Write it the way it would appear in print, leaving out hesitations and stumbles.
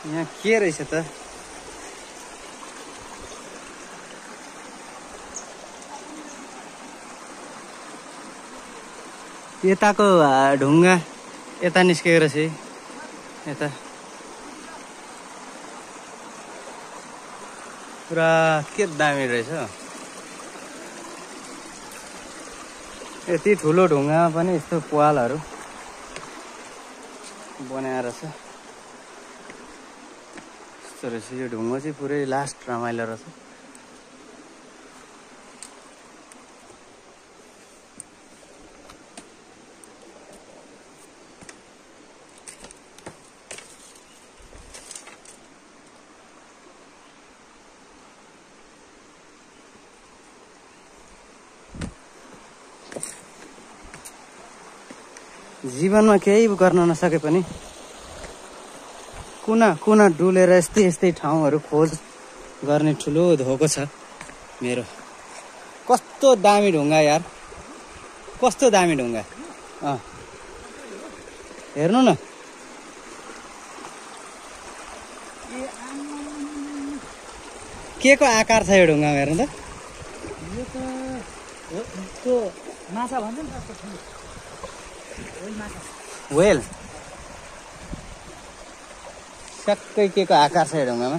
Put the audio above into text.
यहाँ के रहेछ त? यताको ढुङ्गा यता निस्केको रहेछ है। यता पुरा के दामी रहेछ। यति ठुलो ढुङ्गामा पनि यस्तो प्वालहरू बनाएर छ। यस्तो रहेछ यो ढुङ्गा चाहिँ पुरै लास्ट रमाइलो रहेछ। जीवनमा केही गर्न नसके पनि कुना कुना डुलेर यस्तै यस्तै ठाउँहरू खोज गर्ने ठुलो धोको छ मेरो। कस्तो दामी ढुङ्गा यार, कस्तो दामी ढुङ्गा। हेर्नु न के को आकार छ यो ढुङ्गामा, हेर्नु त। यो त माछा भन्छ नि वेल। सक्कै के को आकार छ यो ढुङ्गामा।